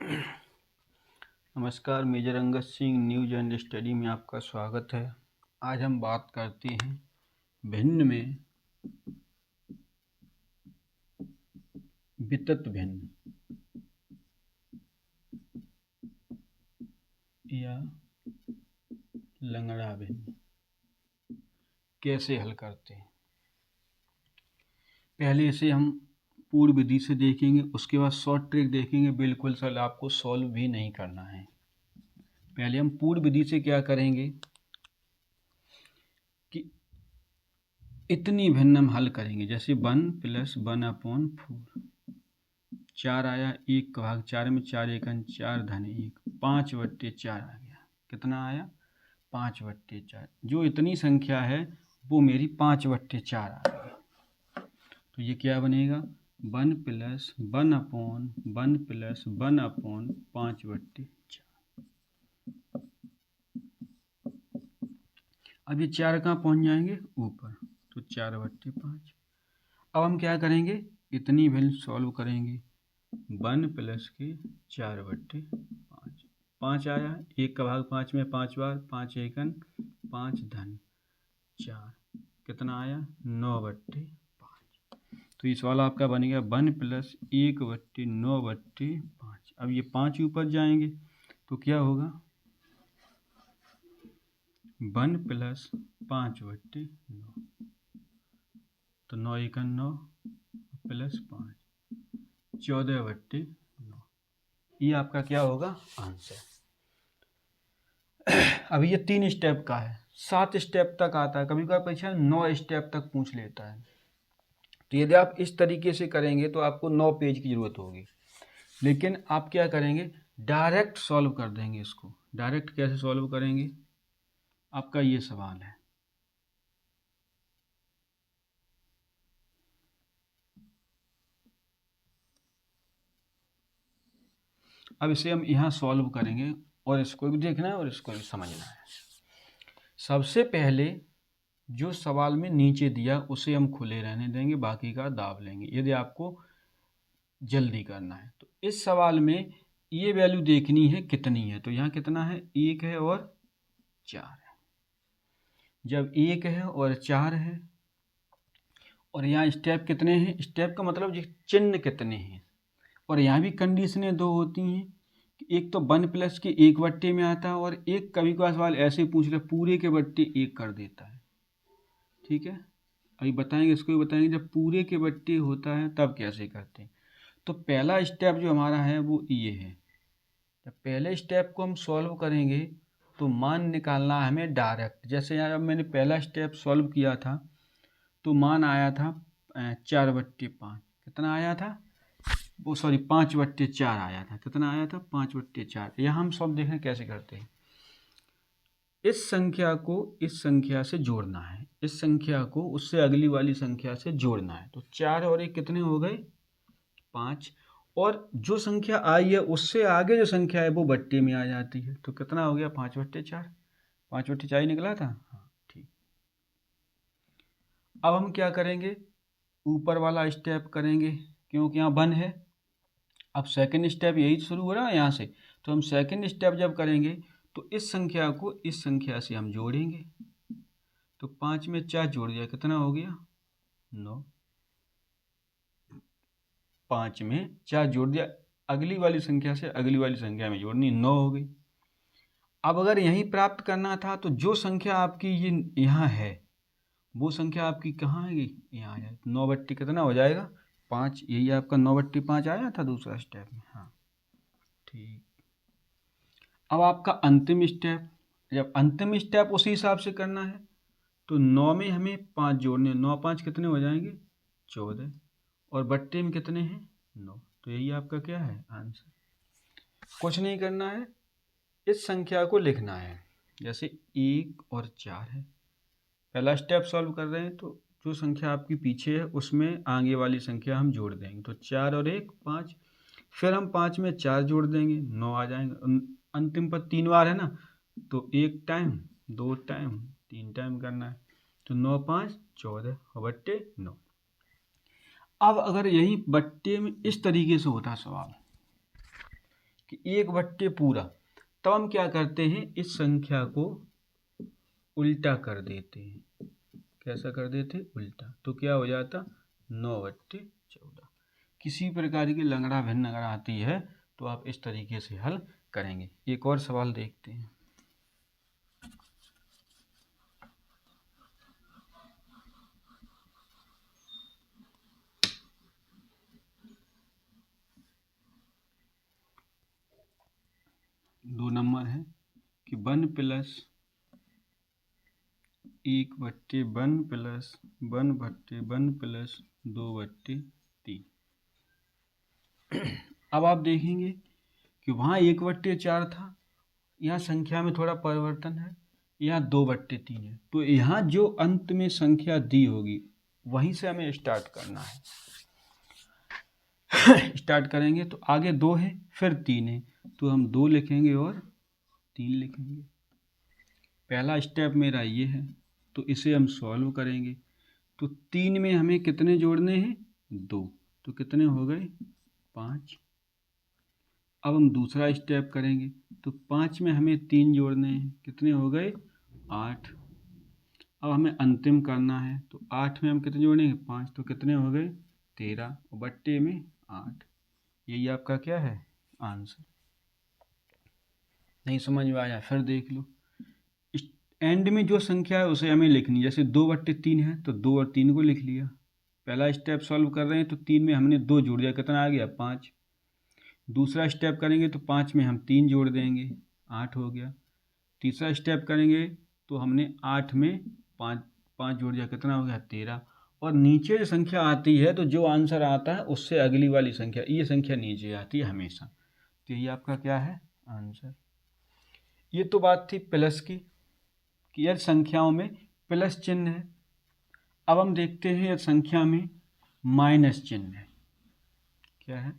नमस्कार, major Angad Singh news and study में आपका स्वागत है। आज हम बात करते हैं भिन्न में वितत भिन्न या लंगड़ा भिन्न कैसे हल करते हैं। पहले इसे हम पूर्ण विधि से देखेंगे, उसके बाद शॉर्ट ट्रिक देखेंगे। बिल्कुल सर, आपको सॉल्व भी नहीं करना है। पहले हम पूर्ण विधि से क्या करेंगे कि इतनी भिन्न हम हल करेंगे। जैसे 1 + 1/4 4 आया, 1 का भाग 4 में 4 एकन 4 धन 1 5/4 आ गया। कितना आया? 5/4। जो इतनी संख्या है वो मेरी 5/4 आ गई। तो ये क्या बनेगा? 1 + 1/1 + 1/5/4। अब ये 4 कहाँ पहुँच जाएंगे? ऊपर। तो 4/5। अब हम क्या करेंगे? इतनी वैल्यू सॉल्व करेंगे। 1 + के 4/5 5 आया, 1 का भाग 5 में 5 बार 5 एकन 5 धन 4। कितना आया? 9/5। तो ये सवाल आपका बन गया 1 + 1/9/5। अब ये 5 ऊपर जाएंगे तो क्या होगा? 1 + 5/9। तो 9 एकन 9 + 5 14/9। ये आपका क्या होगा? आंसर। अभी ये 3 स्टेप का है, 7 स्टेप तक आता है। कभी कभी परीक्षा 9 स्टेप तक पूछ लेता है। तो यदि आप इस तरीके से करेंगे तो आपको 9 पेज की ज़रूरत होगी। लेकिन आप क्या करेंगे? डायरेक्ट सॉल्व कर देंगे इसको। डायरेक्ट कैसे सॉल्व करेंगे? आपका ये सवाल है। अब इसे हम यहाँ सॉल्व करेंगे और इसको भी देखना है और इसको भी समझना है। सबसे पहले जो सवाल में नीचे दिया उसे हम खुले रहने देंगे, बाकी का दाब लेंगे यदि आपको जल्दी करना है। तो इस सवाल में ये वैल्यू देखनी है कितनी है। तो यहाँ कितना है? 1 है और 4 है। जब 1 है और 4 है और यहाँ स्टेप कितने हैं? स्टेप का मतलब चिन्ह कितने हैं। और यहाँ भी कंडीशनें 2 होती हैं। एक तो 1 + के 1/, में आता है और एक कभी कभार सवाल ऐसे पूछ ले पूरे के बट्टे 1 कर देता है। ठीक है, अभी बताएंगे, इसको भी बताएंगे जब पूरे के बट्टे होता है तब कैसे करते हैं। तो पहला स्टेप जो हमारा है वो ये है। जब पहले स्टेप को हम सॉल्व करेंगे तो मान निकालना है हमें डायरेक्ट। जैसे यहाँ जब मैंने पहला स्टेप सॉल्व किया था तो मान आया था 4/5। कितना आया था? वो सॉरी 5/4 आया था। कितना आया था? 5/4। यहाँ हम सब देखें कैसे करते हैं। इस संख्या को इस संख्या से जोड़ना है, इस संख्या को उससे अगली वाली संख्या से जोड़ना है। तो 4 और 1 कितने हो गए? 5। और जो संख्या आई है उससे आगे जो संख्या है वो बट्टे में आ जाती है। तो कितना हो गया? 5/4। 5/4 निकला था। हाँ, ठीक। अब हम क्या करेंगे? ऊपर वाला स्टेप करेंगे क्योंकि यहाँ 1 है। अब सेकंड स्टेप यही शुरू हो रहा है यहाँ से। तो हम सेकंड स्टेप जब करेंगे तो इस संख्या को इस संख्या से हम जोड़ेंगे। तो 5 में 4 जोड़ दिया, कितना हो गया? 9। 5 में 4 जोड़ दिया, अगली वाली संख्या से अगली वाली संख्या में जोड़नी, 9 हो गई। अब अगर यहीं प्राप्त करना था तो जो संख्या आपकी ये यहाँ है वो संख्या आपकी कहाँ आएगी? यहाँ आ जाए। 9/, कितना हो जाएगा? 5। यही आपका 9/5 आया था दूसरा स्टेप में। हाँ, ठीक। अब आपका अंतिम स्टेप, जब अंतिम स्टेप उसी हिसाब से करना है तो 9 में हमें 5 जोड़ने, 9 5 कितने हो जाएंगे? 14। और बट्टे में कितने हैं? 9। तो यही आपका क्या है? आंसर। कुछ नहीं करना है, इस संख्या को लिखना है। जैसे 1 और 4 है, पहला स्टेप सॉल्व कर रहे हैं तो जो संख्या आपकी पीछे है उसमें आगे वाली संख्या हम जोड़ देंगे। तो 4 और 1 5। फिर हम 5 में 4 जोड़ देंगे, 9 आ जाएंगे। अंतिम पर 3 बार है ना, तो 1 टाइम 2 टाइम 3 टाइम करना है। तो 9 5 14 और बट्टे 9। अब अगर यही बट्टे में इस तरीके से होता सवाल कि 1 पूरा, तब हम क्या करते हैं, इस संख्या को उल्टा कर देते हैं। कैसा कर देते, उल्टा, तो क्या हो जाता 9/14। किसी प्रकार की लंगड़ा भिन्न अगर आती है तो आप इस तरीके से हल करेंगे। एक और सवाल देखते हैं। दो नंबर है कि 1 + 1/1 + 1/1 + 2/3। अब आप देखेंगे कि वहाँ 1/4 था, यहाँ संख्या में थोड़ा परिवर्तन है, यहाँ 2/3 है। तो यहाँ जो अंत में संख्या दी होगी वहीं से हमें स्टार्ट करना है। स्टार्ट करेंगे तो आगे 2 है, फिर 3 है, तो हम 2 लिखेंगे और 3 लिखेंगे। पहला स्टेप मेरा ये है, तो इसे हम सॉल्व करेंगे। तो 3 में हमें कितने जोड़ने हैं, 2, तो कितने हो गए, 5। अब हम दूसरा स्टेप करेंगे, तो 5 में हमें 3 जोड़ने हैं, कितने हो गए, 8। अब हमें अंतिम करना है, तो 8 में हम कितने जोड़ेंगे, 5, तो कितने हो गए, 13, और बट्टे में 8। यही आपका क्या है, आंसर। नहीं समझ में आया, फिर देख लो। एंड में जो संख्या है उसे हमें लिखनी, जैसे 2/3 है तो 2 और 3 को लिख लिया। पहला स्टेप सॉल्व कर रहे हैं तो 3 में हमने 2 जोड़ दिया, कितना आ गया, 5। दूसरा स्टेप करेंगे तो 5 में हम 3 जोड़ देंगे, 8 हो गया। तीसरा स्टेप करेंगे तो हमने 8 में 5 जोड़ दिया, कितना हो गया, 13। और नीचे जो संख्या आती है तो जो आंसर आता है उससे अगली वाली संख्या, ये संख्या नीचे आती है हमेशा। तो ये आपका क्या है, आंसर। ये तो बात थी प्लस की, कि यदि संख्याओं में प्लस चिन्ह है। अब हम देखते हैं यदि संख्या में माइनस चिन्ह है। क्या है,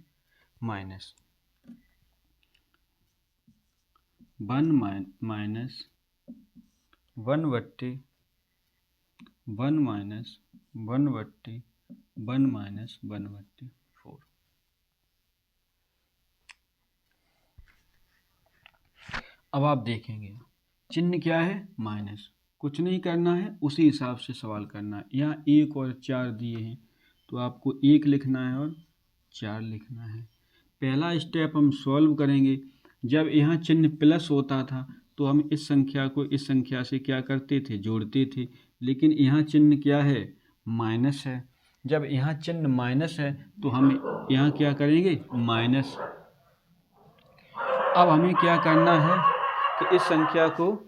माइनस। 1 - 1/1 - 1/1 - 1/4। अब आप देखेंगे चिन्ह क्या है, माइनस। कुछ नहीं करना है, उसी हिसाब से सवाल करना है। यहाँ 1 और 4 दिए हैं तो आपको 1 लिखना है और 4 लिखना है। पहला स्टेप हम सॉल्व करेंगे। जब यहाँ चिन्ह प्लस होता था तो हम इस संख्या को इस संख्या से क्या करते थे, जोड़ते थे। लेकिन यहाँ चिन्ह क्या है, माइनस है। जब यहाँ चिन्ह माइनस है तो हम यहाँ क्या करेंगे, माइनस। अब हमें क्या करना है कि इस संख्या को,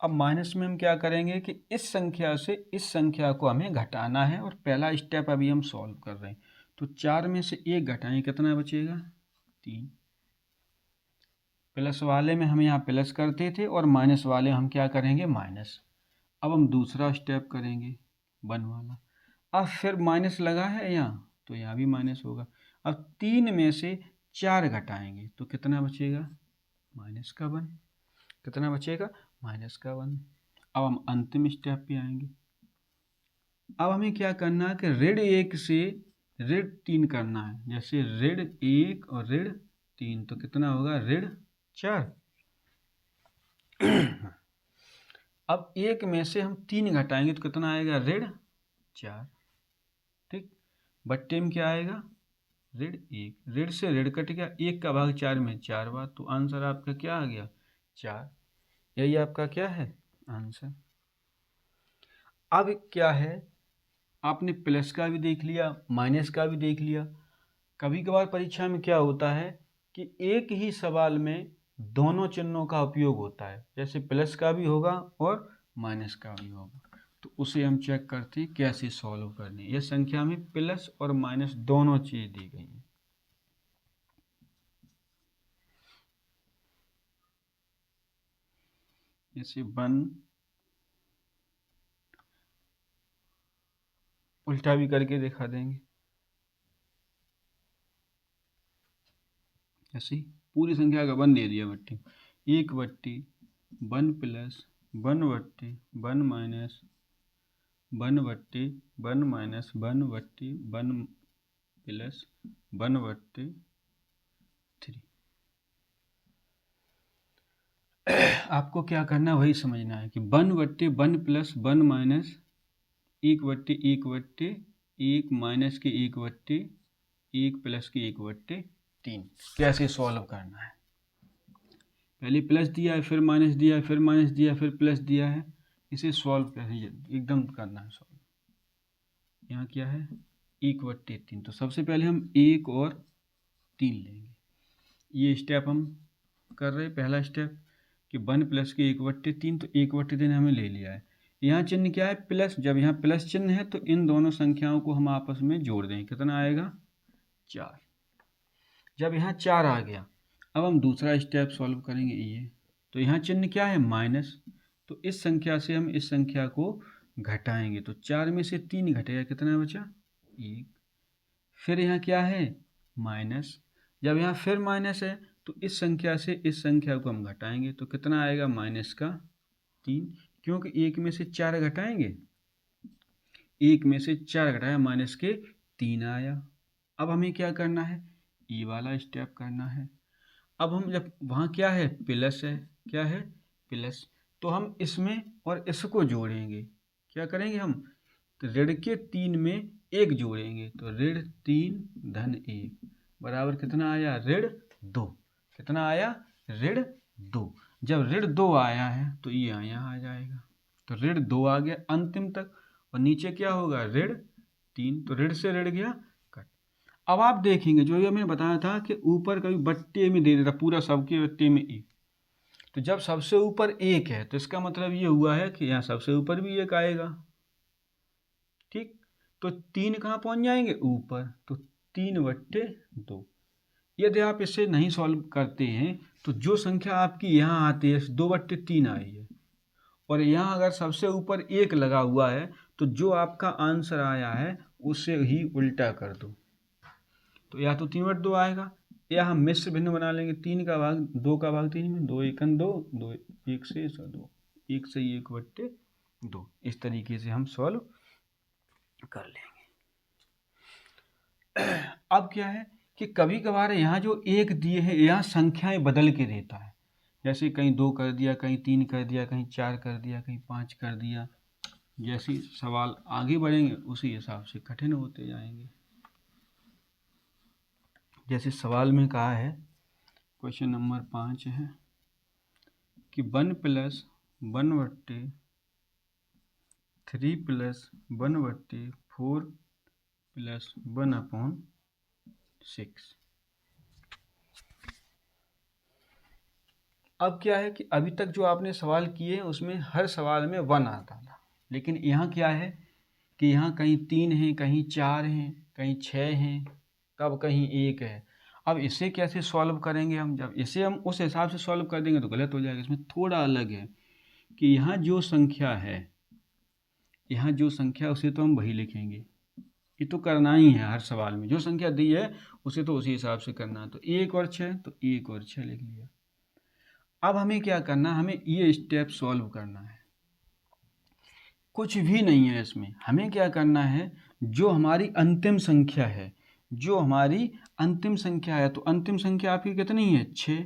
अब माइनस में हम क्या करेंगे कि इस संख्या से इस संख्या को हमें घटाना है, और पहला स्टेप अभी हम सॉल्व कर रहे हैं। तो 4 में से 1 घटाएं, कितना बचेगा, 3। प्लस वाले में हम यहाँ प्लस करते थे और माइनस वाले हम क्या करेंगे, माइनस। अब हम दूसरा स्टेप करेंगे, 1 वाला। अब फिर माइनस लगा है यहाँ, तो यहाँ भी माइनस होगा। अब 3 में से 4 घटाएंगे तो कितना बचेगा, -1। कितना बचेगा, -1। अब हम अंतिम स्टेप पे आएंगे। अब हमें क्या करना है कि -1 से -3 करना है। जैसे -1 और -3, तो कितना होगा, -4। अब 1 में से हम 3 घटाएंगे तो कितना आएगा, -4। ठीक, बट्टे में क्या आएगा, -1। ऋण से ऋण कट गया, 1 का भाग 4 में 4 बार, तो आंसर आपका क्या आ गया, 4। यही आपका क्या है, आंसर। अब क्या है, आपने प्लस का भी देख लिया, माइनस का भी देख लिया। कभी कभार परीक्षा में क्या होता है कि एक ही सवाल में दोनों चिन्हों का उपयोग होता है, जैसे प्लस का भी होगा और माइनस का भी होगा। तो उसे हम चेक करते हैं कैसे सॉल्व करनी है। यह संख्या में प्लस और माइनस दोनों चीज़ दी गई हैं। जैसे 1, उल्टा भी करके दिखा देंगे। ऐसी पूरी संख्या का 1 दे दिया बट्टी, 1/1 + 1/1 - 1/1 - 1/1 + 1/1 3। आपको क्या करना है वही समझना है कि 1/1 प्लस 1 माइनस 1/1 माइनस के 1/1 प्लस के 1/3 कैसे सॉल्व करना है। पहले प्लस दिया है, फिर माइनस दिया है, फिर माइनस दिया है, फिर प्लस दिया है, इसे सॉल्व कैसे एकदम करना है सॉल्व। यहाँ क्या है 1/3, तो सबसे पहले हम 1 और 3 लेंगे। ये स्टेप हम कर रहे हैं, पहला स्टेप कि 1 प्लस के 1/3, तो 1/3 हमने ले लिया है। यहाँ चिन्ह क्या है प्लस, जब यहाँ प्लस चिन्ह है तो इन दोनों संख्याओं को हम आपस में जोड़ देंगे, कितना आएगा 4। जब यहाँ 4 आ गया, अब हम दूसरा स्टेप सॉल्व करेंगे ये, तो यहाँ चिन्ह क्या है माइनस, तो इस संख्या से हम इस संख्या को घटाएंगे, तो 4 में से 3 घटेगा, कितना बचा 1। फिर यहाँ क्या है माइनस, जब यहाँ फिर माइनस है तो इस संख्या से इस संख्या को हम घटाएंगे, तो कितना आएगा -3, क्योंकि 1 में से 4 घटाएंगे, 1 में से 4 घटाया माइनस के 3 आया। अब हमें क्या करना है ये वाला स्टेप करना है। अब हम जब वहाँ क्या है प्लस है, क्या है प्लस, तो हम इसमें और इसको जोड़ेंगे, क्या करेंगे हम, तो ऋण के 3 में 1 जोड़ेंगे, तो ऋण 3 धन 1 बराबर कितना आया ऋण 2, कितना आया ऋण 2। जब ऋण 2 आया है तो ये यहाँ आ जाएगा, तो ऋण 2 आ गया अंतिम तक, और नीचे क्या होगा ऋण 3, तो ऋण से ऋण गया कट। अब आप देखेंगे जो ये मैंने बताया था कि ऊपर कभी बट्टे में दे देता पूरा, सबके बट्टे में 1, तो जब सबसे ऊपर 1 है तो इसका मतलब ये हुआ है कि यहाँ सबसे ऊपर भी 1 आएगा, ठीक। तो 3 कहाँ पहुँच जाएंगे ऊपर, तो 3/2। यदि आप इसे नहीं सॉल्व करते हैं तो जो संख्या आपकी यहाँ आती है 2/3 आई है, और यहाँ अगर सबसे ऊपर 1 लगा हुआ है तो जो आपका आंसर आया है उसे ही उल्टा कर दो, तो या तो 3/2 आएगा, या हम मिश्र भिन्न बना लेंगे, 3 का भाग 2 का भाग 3 में, 2 एकन 2, 2 1 से 2, 1 से 1/2, इस तरीके से हम सॉल्व कर लेंगे। अब क्या है कि कभी कभार यहाँ जो 1 दिए हैं यहाँ संख्याएं बदल के देता है, जैसे कहीं 2 कर दिया, कहीं 3 कर दिया, कहीं 4 कर दिया, कहीं 5 कर दिया। जैसे सवाल आगे बढ़ेंगे उसी हिसाब से कठिन होते जाएंगे। जैसे सवाल में कहा है क्वेश्चन नंबर 5 है कि 1 + 1/3 + 1/4 + 1/6। अब क्या है कि अभी तक जो आपने सवाल किए उसमें हर सवाल में 1 आता था, लेकिन यहाँ क्या है कि यहाँ कहीं 3 हैं, कहीं 4 हैं, कहीं 6 हैं, तब कहीं 1 है। अब इसे कैसे सॉल्व करेंगे हम, जब इसे हम उस हिसाब से सॉल्व कर देंगे तो गलत हो जाएगा। इसमें थोड़ा अलग है कि यहाँ जो संख्या है, यहाँ जो संख्या उसे तो हम वही लिखेंगे, ये तो करना ही है हर सवाल में, जो संख्या दी है उसे तो उसी हिसाब से करना है। तो 1 और 6, तो 1 और 6 लिख लिया। अब हमें क्या करना, हमें ये स्टेप सॉल्व करना है, कुछ भी नहीं है इसमें। हमें क्या करना है, जो हमारी अंतिम संख्या है, जो हमारी अंतिम संख्या है, तो अंतिम संख्या आपकी कितनी है 6,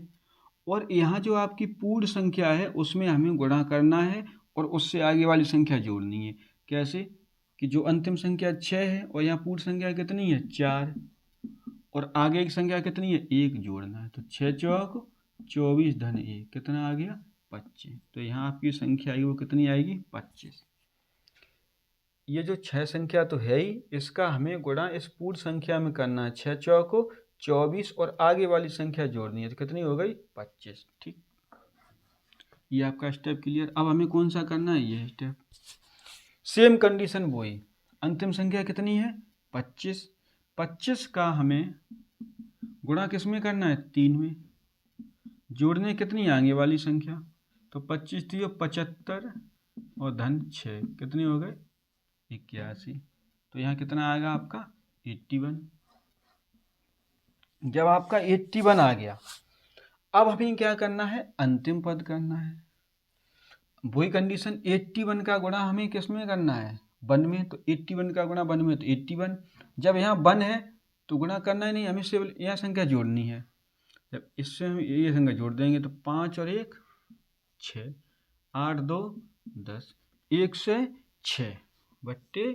और यहाँ जो आपकी पूर्ण संख्या है उसमें हमें गुणा करना है और उससे आगे वाली संख्या जोड़नी है। कैसे कि जो अंतिम संख्या 6 है और यहाँ पूर्ण संख्या कितनी है 4, और आगे की संख्या कितनी है 1 जोड़ना है, तो 6 चौक 24 धन 1 कितना आ गया 25। तो यहाँ आपकी संख्या आएगी वो कितनी आएगी 25। ये जो 6 संख्या तो है ही, इसका हमें गुणा इस पूर्ण संख्या में करना है, 6 चौक 24 और आगे वाली संख्या जोड़नी है, तो कितनी हो गई 25। ठीक, ये आपका स्टेप क्लियर। अब हमें कौन सा करना है ये स्टेप, सेम कंडीशन वही, अंतिम संख्या कितनी है 25, 25 का हमें गुणा किस में करना है 3 में, जोड़ने कितनी आगे वाली संख्या, तो 25 थी 75 और धन 6 कितनी हो गए 81, तो यहाँ कितना आएगा आपका 81। जब आपका 81 आ गया, अब हमें क्या करना है अंतिम पद करना है, वही कंडीशन 81 का गुणा हमें किस में करना है 1 में, तो 81 का गुणा 1 में तो 81। जब यहाँ 1 है तो गुणा करना ही नहीं, हमें सिर्फ यहाँ संख्या जोड़नी है, जब इससे हम ये संख्या जोड़ देंगे तो 5 और 1 6, 8 2 10, 1 से 6 बट्टे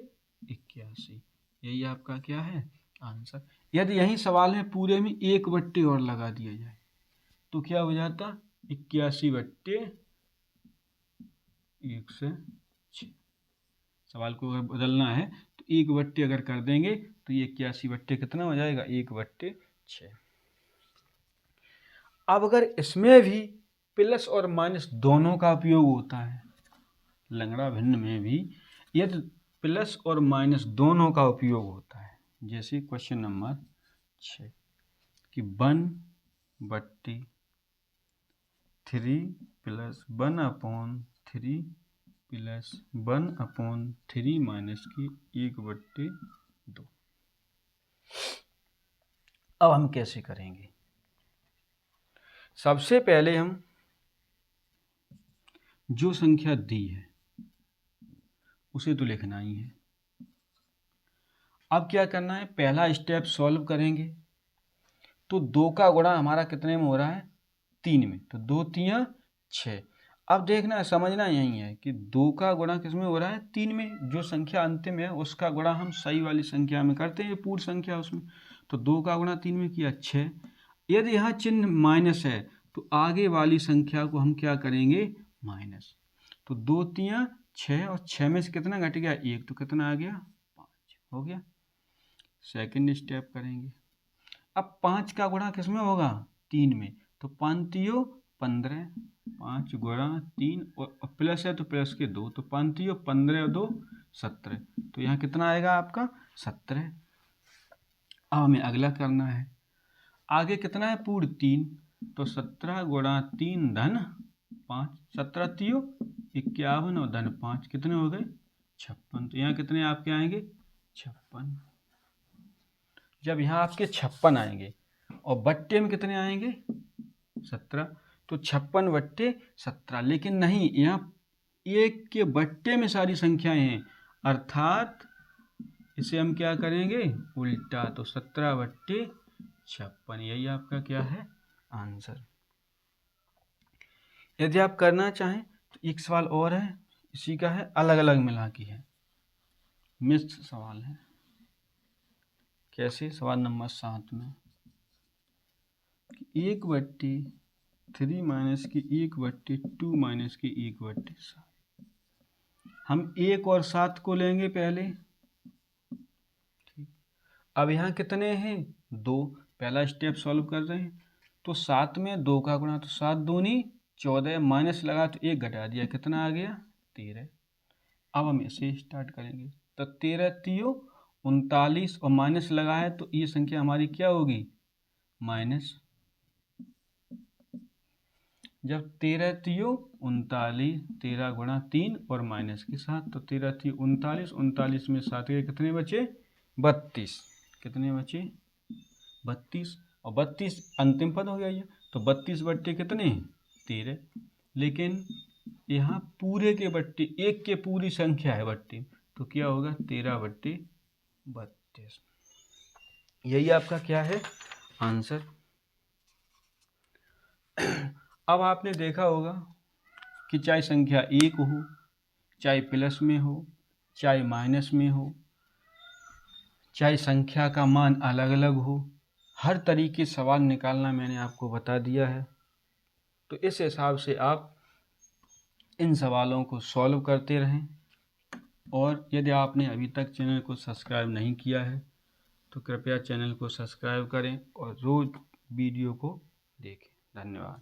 81। यही आपका क्या है आंसर। यदि यही सवाल में पूरे में 1 बट्टे और लगा दिया जाए तो क्या हो जाता 81 बट्टे 1 से 6। सवाल को अगर बदलना है तो 1 बट्टे अगर कर देंगे तो ये 81 बट्टे कितना हो जाएगा 1 बट्टे 6। अब अगर इसमें भी प्लस और माइनस दोनों का उपयोग होता है, लंगड़ा भिन्न में भी यदि प्लस और माइनस दोनों का उपयोग होता है, जैसे क्वेश्चन नंबर 6 कि 1 बट्टे 3 प्लस 1/3 प्लस 1/3 माइनस की 1 बट्टे 2। अब हम कैसे करेंगे? सबसे पहले हम जो संख्या दी है उसे तो लिखना ही है। अब क्या करना है, पहला स्टेप सॉल्व करेंगे तो 2 का गुणा हमारा कितने में हो रहा है 3 में, तो 2 3 6। अब देखना है समझना यही है कि 2 का गुणा किस में हो रहा है 3 में, जो संख्या अंतिम है उसका गुणा हम सही वाली संख्या में करते हैं, पूर्ण संख्या उसमें। तो 2 का गुणा 3 में किया 6। यदि यहाँ चिन्ह माइनस है तो आगे वाली संख्या को हम क्या करेंगे माइनस। तो 2 3 6 और 6 में से कितना घट गया 1, तो कितना आ गया 5 हो गया। सेकंड स्टेप करेंगे। अब 5 का गुणा किस में होगा 3 में, तो 5 3 15, 5 गुणा 3 और प्लस है तो प्लस के 2, तो 5 3 15 और 2 17। तो यहाँ कितना आएगा आपका 17। अब हमें अगला करना है, आगे कितना है पूर्ण 3, तो 17 गुणा 3 धन 5, 17 3 51 और धन 5 कितने हो गए 56। तो यहाँ कितने आपके आएंगे 56। जब यहाँ आपके 56 आएंगे और बट्टे में कितने आएंगे 17, तो 56 बट्टे 17। लेकिन नहीं, यहाँ 1 के बट्टे में सारी संख्याएं हैं, अर्थात इसे हम क्या करेंगे उल्टा, तो 17 बट्टे 56। यही आपका क्या है आंसर। यदि आप करना चाहें तो एक सवाल और है, इसी का है अलग अलग मिला की है, मिश्र सवाल है। कैसे? सवाल नंबर 7 में 1 बट्टे 3 माइनस की 1 बट्टे 2 माइनस की 1 बट्टे 7। हम 1 और 7 को लेंगे पहले। ठीक, अब यहाँ कितने हैं 2, पहला स्टेप सॉल्व कर रहे हैं। तो 7 में 2 का गुणा, तो 7 दूनी 14, माइनस लगा तो 1 घटा दिया, कितना आ गया 13। अब हम इसे स्टार्ट करेंगे, तो 13 3 39 और माइनस लगा है तो ये संख्या हमारी क्या होगी माइनस। जब 13 3 39, 13 गुणा 3 और माइनस के 7, तो 13 3 39, 39 में 7 के कितने बचे 32। कितने बचे 32, और 32 अंतिम पद हो गया ये, तो 32 बट्टे कितने 13। लेकिन यहाँ पूरे के बट्टे 1 के पूरी संख्या है बट्टे, तो क्या होगा 13 बट्टे 32। यही आपका क्या है आंसर। अब आपने देखा होगा कि चाहे संख्या 1 हो, चाहे प्लस में हो, चाहे माइनस में हो, चाहे संख्या का मान अलग अलग हो, हर तरीके सवाल निकालना मैंने आपको बता दिया है। तो इस हिसाब से आप इन सवालों को सॉल्व करते रहें। और यदि आपने अभी तक चैनल को सब्सक्राइब नहीं किया है तो कृपया चैनल को सब्सक्राइब करें और रोज़ वीडियो को देखें। धन्यवाद।